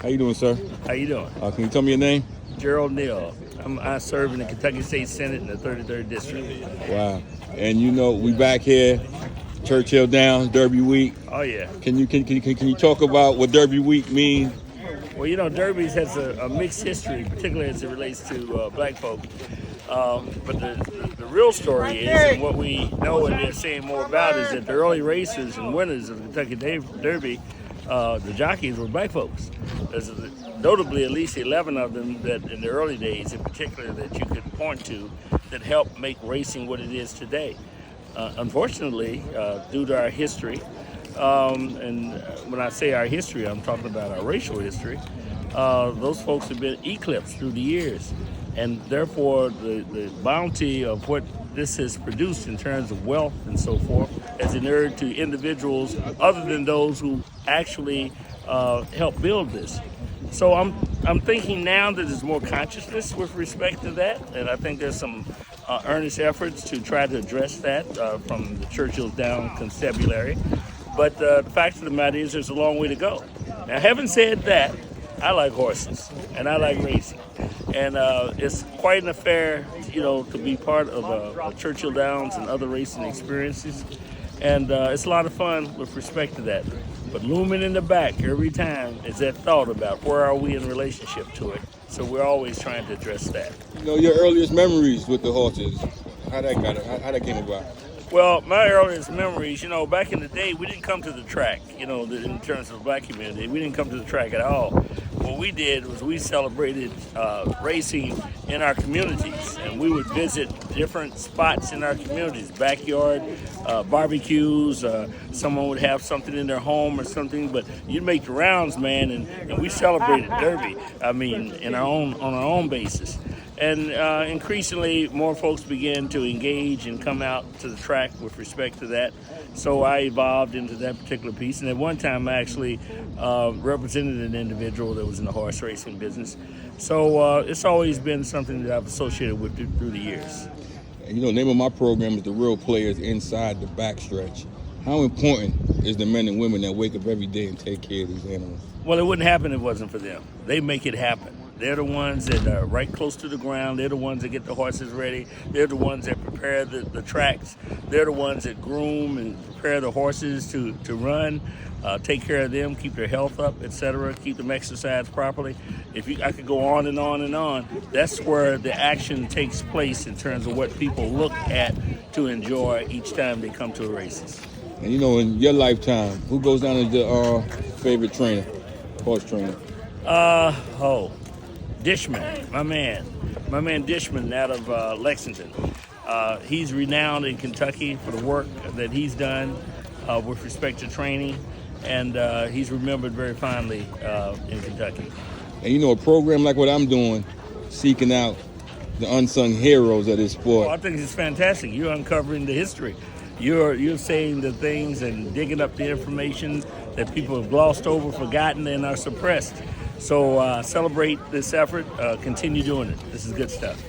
How you doing, sir? How you doing? Can you tell me your name? Gerald Neal. I serve in the Kentucky State Senate in the 33rd District. Wow. And we back here, Churchill down, Derby Week. Oh yeah. Can you talk about what Derby Week means? Well, Derby has a mixed history, particularly as it relates to black folk. But the real story is, and what we know and they're saying more about, is that the early racers and winners of the Kentucky Derby, the jockeys were black folks. There's notably at least 11 of them that in the early days in particular that you could point to that helped make racing what it is today. Unfortunately, due to our history, and when I say our history, I'm talking about our racial history, those folks have been eclipsed through the years. And therefore, the bounty of what this has produced in terms of wealth and so forth has inured to individuals other than those who actually helped build this. So I'm thinking now that there's more consciousness with respect to that, and I think there's some earnest efforts to try to address that from the Churchill down constabulary. But the fact of the matter is there's a long way to go. Now, having said that, I like horses, and I like racing. And it's quite an affair, to be part of Churchill Downs and other racing experiences. And it's a lot of fun with respect to that. But looming in the back every time is that thought about where are we in relationship to it. So we're always trying to address that. Your earliest memories with the horses, how that came about? Well, my earliest memories, back in the day, we didn't come to the track, in terms of the black community. We didn't come to the track at all. What we did was we celebrated racing in our communities, and we would visit different spots in our communities, backyard barbecues. Someone would have something in their home or something, but you'd make the rounds, man, and we celebrated Derby. On our own basis. And increasingly, more folks began to engage and come out to the track with respect to that. So I evolved into that particular piece. And at one time, I actually represented an individual that was in the horse racing business. So it's always been something that I've associated with through the years. And the name of my program is The Real Players Inside the Backstretch. How important is the men and women that wake up every day and take care of these animals? Well, it wouldn't happen if it wasn't for them. They make it happen. They're the ones that are right close to the ground. They're the ones that get the horses ready. They're the ones that prepare the tracks. They're the ones that groom and prepare the horses to run, take care of them, keep their health up, etc., keep them exercised properly. I could go on and on and on. That's where the action takes place in terms of what people look at to enjoy each time they come to the races. And in your lifetime, who goes down as your favorite trainer, horse trainer? Dishman, my man Dishman out of Lexington. He's renowned in Kentucky for the work that he's done with respect to training, and he's remembered very fondly in Kentucky. And a program like what I'm doing, seeking out the unsung heroes of this sport. Well, I think it's fantastic. You're uncovering the history. You're saying the things and digging up the information that people have glossed over, forgotten, and are suppressed. So celebrate this effort. Continue doing it. This is good stuff.